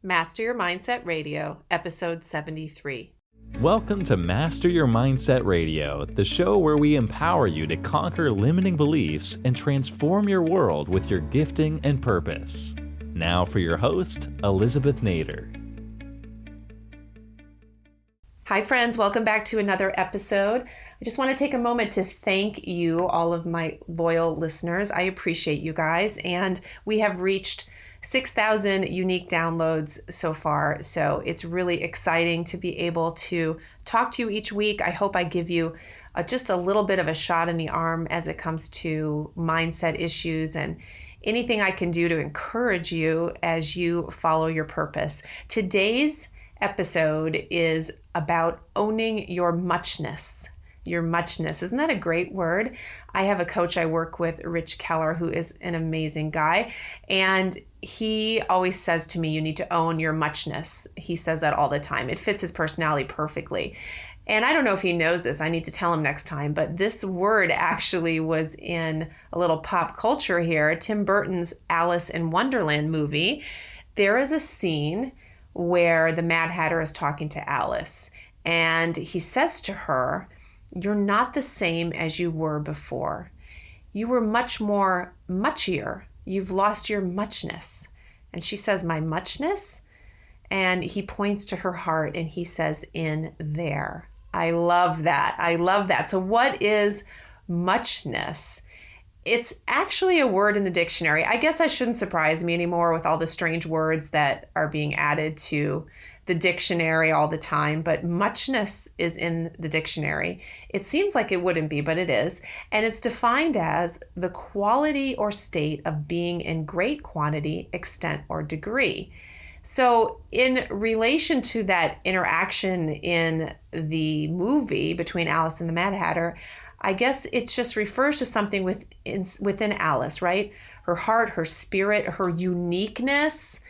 Master Your Mindset Radio, episode 73. Welcome to Master Your Mindset Radio, the show where we empower you to conquer limiting beliefs and transform your world with your gifting and purpose. Now for your host, Elizabeth Nader. Hi friends, welcome back to another episode. I just want to take a moment to thank you, all of my loyal listeners. I appreciate you guys, and we have reached 6,000 unique downloads so far, so it's really exciting to be able to talk to you each week. I hope I give you just a little bit of a shot in the arm as it comes to mindset issues and anything I can do to encourage you as you follow your purpose. Today's episode is about owning your muchness. Your muchness. Isn't that a great word? I have a coach I work with, Rich Keller, who is an amazing guy. And he always says to me, you need to own your muchness. He says that all the time. It fits his personality perfectly. And I don't know if he knows this. I need to tell him next time. But this word actually was in a little pop culture here. Tim Burton's Alice in Wonderland movie. There is a scene where the Mad Hatter is talking to Alice. And he says to her, "You're not the same as you were before. You were much more muchier. You've lost your muchness." And she says, "My muchness?" And he points to her heart and he says, "In there." I love that. I love that. So what is muchness? It's actually a word in the dictionary. I guess that shouldn't surprise me anymore with all the strange words that are being added to the dictionary all the time, but muchness is in the dictionary. It seems like it wouldn't be, but it is. And it's defined as the quality or state of being in great quantity, extent, or degree. So in relation to that interaction in the movie between Alice and the Mad Hatter, I guess it just refers to something within Alice, right? Her heart, her spirit, her uniqueness,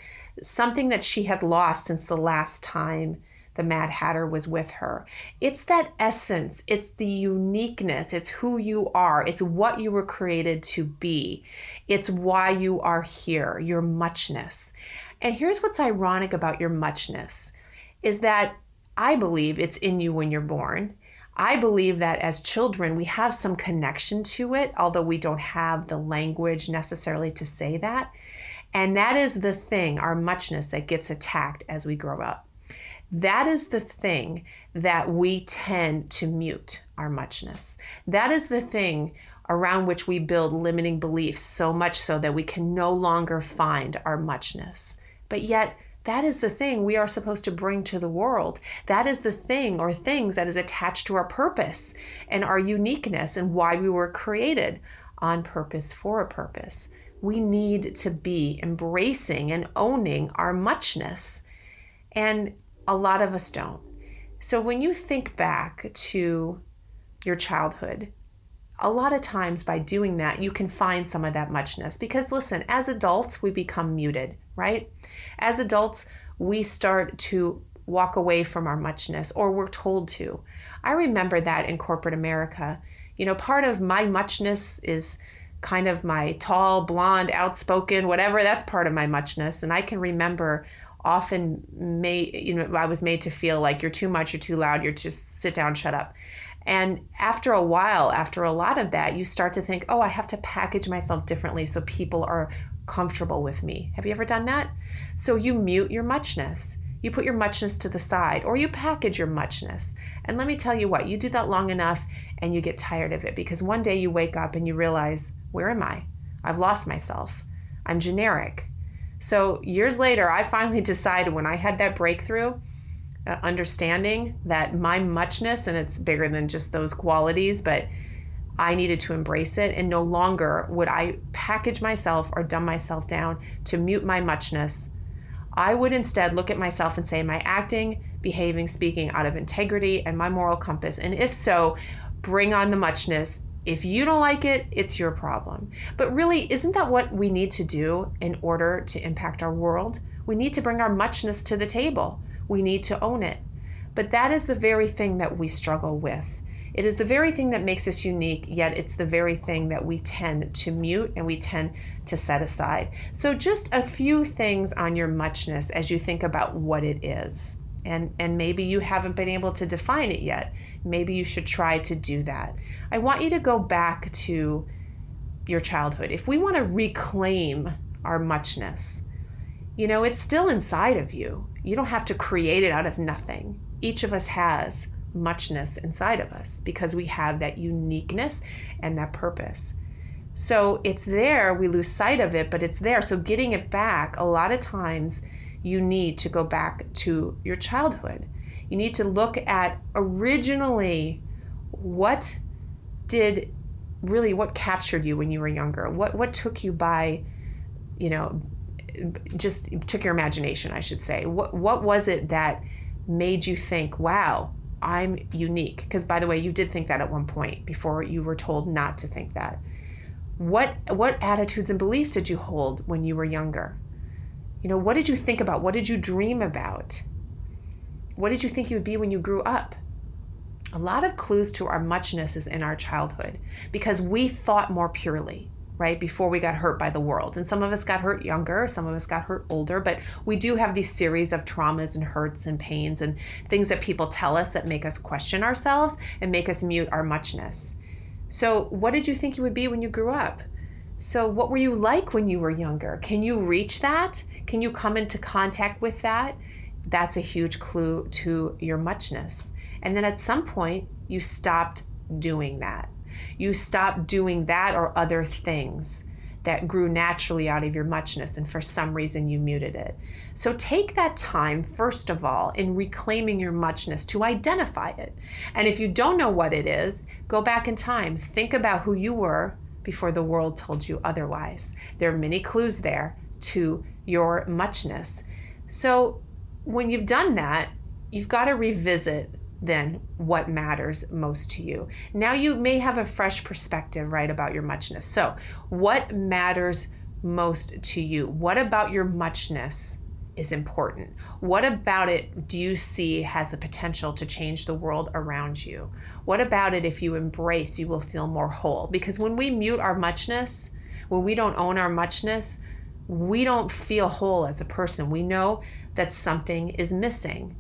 something that she had lost since the last time the Mad Hatter was with her. It's that essence. It's the uniqueness. It's who you are. It's what you were created to be. It's why you are here, your muchness. And here's what's ironic about your muchness is that I believe it's in you when you're born. I believe that as children, we have some connection to it, although we don't have the language necessarily to say that. And that is the thing, our muchness, that gets attacked as we grow up. That is the thing that we tend to mute, our muchness. That is the thing around which we build limiting beliefs, so much so that we can no longer find our muchness. But yet, that is the thing we are supposed to bring to the world. That is the thing or things that is attached to our purpose and our uniqueness and why we were created on purpose for a purpose. We need to be embracing and owning our muchness. And a lot of us don't. So when you think back to your childhood, a lot of times by doing that, you can find some of that muchness. Because listen, as adults, we become muted, right? As adults, we start to walk away from our muchness, or we're told to. I remember that in corporate America. You know, part of my muchness is kind of my tall, blonde, outspoken, whatever, that's part of my muchness. And I can remember often I was made to feel like you're too much, you're too loud, you're just sit down, shut up. And after a while, after a lot of that, you start to think, oh, I have to package myself differently so people are comfortable with me. Have you ever done that? So you mute your muchness. You put your muchness to the side, or you package your muchness. And let me tell you what, you do that long enough and you get tired of it, because one day you wake up and you realize, where am I? I've lost myself. I'm generic. So years later, I finally decided, when I had that breakthrough, understanding that my muchness, and it's bigger than just those qualities, but I needed to embrace it, and no longer would I package myself or dumb myself down to mute my muchness. I would instead look at myself and say, am I acting, behaving, speaking out of integrity and my moral compass? And if so, bring on the muchness. If you don't like it, it's your problem. But really, isn't that what we need to do in order to impact our world? We need to bring our muchness to the table. We need to own it. But that is the very thing that we struggle with, It is the very thing that makes us unique, yet it's the very thing that we tend to mute and we tend to set aside. So just a few things on your muchness as you think about what it is. And maybe you haven't been able to define it yet. Maybe you should try to do that. I want you to go back to your childhood. If we want to reclaim our muchness, it's still inside of you. You don't have to create it out of nothing. Each of us has muchness inside of us because we have that uniqueness and that purpose. So it's there, we lose sight of it, but it's there. So getting it back, a lot of times you need to go back to your childhood. You need to look at originally what captured you when you were younger? What took you by, just took your imagination, I should say. What was it that made you think, wow, I'm unique? Because by the way, you did think that at one point before you were told not to think that. What attitudes and beliefs did you hold when you were younger? What did you think about? What did you dream about? What did you think you would be when you grew up? A lot of clues to our muchness is in our childhood because we thought more purely, right, before we got hurt by the world. And some of us got hurt younger, some of us got hurt older, but we do have these series of traumas and hurts and pains and things that people tell us that make us question ourselves and make us mute our muchness. So what did you think you would be when you grew up? So what were you like when you were younger? Can you reach that? Can you come into contact with that? That's a huge clue to your muchness. And then at some point, you stopped doing that. You stopped doing that or other things that grew naturally out of your muchness, and for some reason you muted it. So take that time, first of all, in reclaiming your muchness to identify it. And if you don't know what it is, go back in time. Think about who you were before the world told you otherwise. There are many clues there to your muchness. So when you've done that, you've got to revisit then what matters most to you. Now you may have a fresh perspective, right, about your muchness. So what matters most to you? What about your muchness is important? What about it do you see has the potential to change the world around you? What about it, if you embrace, you will feel more whole? Because when we mute our muchness, when we don't own our muchness, we don't feel whole as a person. We know that something is missing.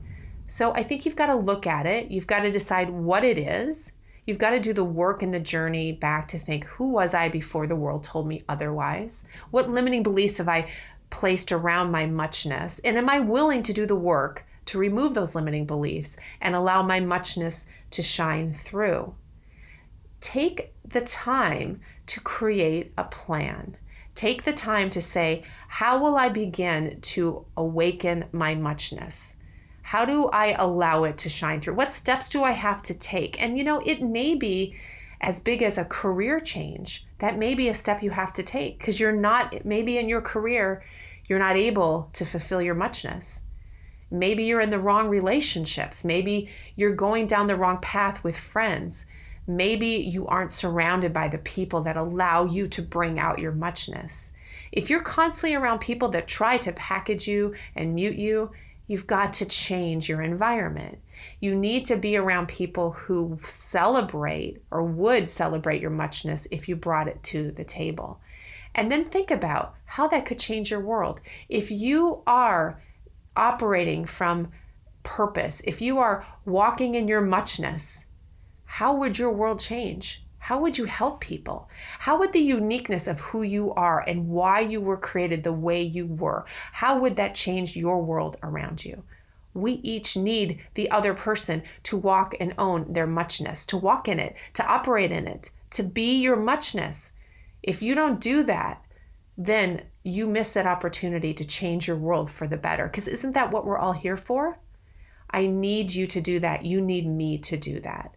So I think you've got to look at it. You've got to decide what it is. You've got to do the work and the journey back to think, who was I before the world told me otherwise? What limiting beliefs have I placed around my muchness? And am I willing to do the work to remove those limiting beliefs and allow my muchness to shine through? Take the time to create a plan. Take the time to say, how will I begin to awaken my muchness? How do I allow it to shine through? What steps do I have to take? And it may be as big as a career change. That may be a step you have to take because maybe in your career, you're not able to fulfill your muchness. Maybe you're in the wrong relationships. Maybe you're going down the wrong path with friends. Maybe you aren't surrounded by the people that allow you to bring out your muchness. If you're constantly around people that try to package you and mute you, you've got to change your environment. You need to be around people who celebrate or would celebrate your muchness if you brought it to the table. And then think about how that could change your world. If you are operating from purpose, if you are walking in your muchness, how would your world change? How would you help people? How would the uniqueness of who you are and why you were created the way you were, how would that change your world around you? We each need the other person to walk and own their muchness, to walk in it, to operate in it, to be your muchness. If you don't do that, then you miss that opportunity to change your world for the better. Because isn't that what we're all here for? I need you to do that. You need me to do that.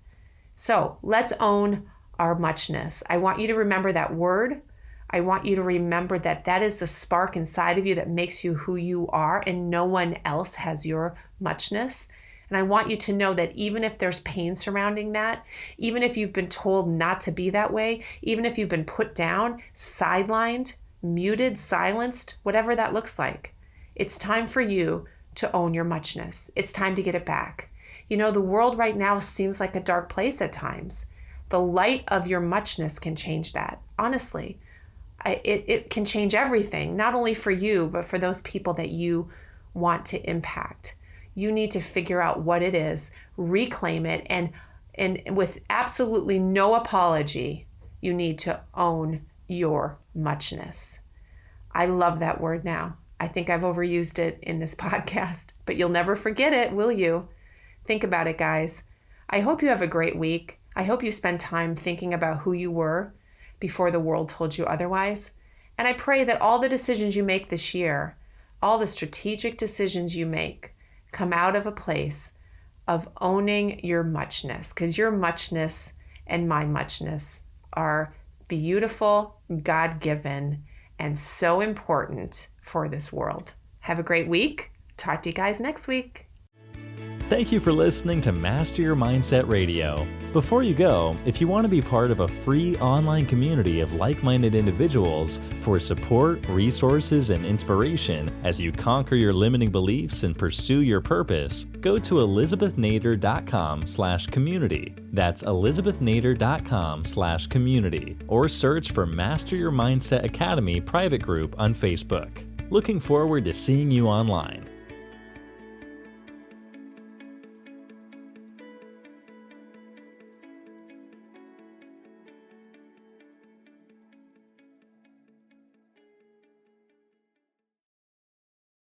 So let's own our muchness. I want you to remember that word. I want you to remember that that is the spark inside of you that makes you who you are, and no one else has your muchness. And I want you to know that even if there's pain surrounding that, even if you've been told not to be that way, even if you've been put down, sidelined, muted, silenced, whatever that looks like, it's time for you to own your muchness. It's time to get it back. The world right now seems like a dark place at times. The light of your muchness can change that. Honestly, it can change everything, not only for you, but for those people that you want to impact. You need to figure out what it is, reclaim it, and with absolutely no apology, you need to own your muchness. I love that word now. I think I've overused it in this podcast, but you'll never forget it, will you? Think about it, guys. I hope you have a great week. I hope you spend time thinking about who you were before the world told you otherwise. And I pray that all the decisions you make this year, all the strategic decisions you make, come out of a place of owning your muchness, because your muchness and my muchness are beautiful, God-given, and so important for this world. Have a great week. Talk to you guys next week. Thank you for listening to Master Your Mindset Radio. Before you go, if you want to be part of a free online community of like-minded individuals for support, resources, and inspiration as you conquer your limiting beliefs and pursue your purpose, go to elizabethnader.com/community. That's elizabethnader.com/community, or search for Master Your Mindset Academy private group on Facebook. Looking forward to seeing you online.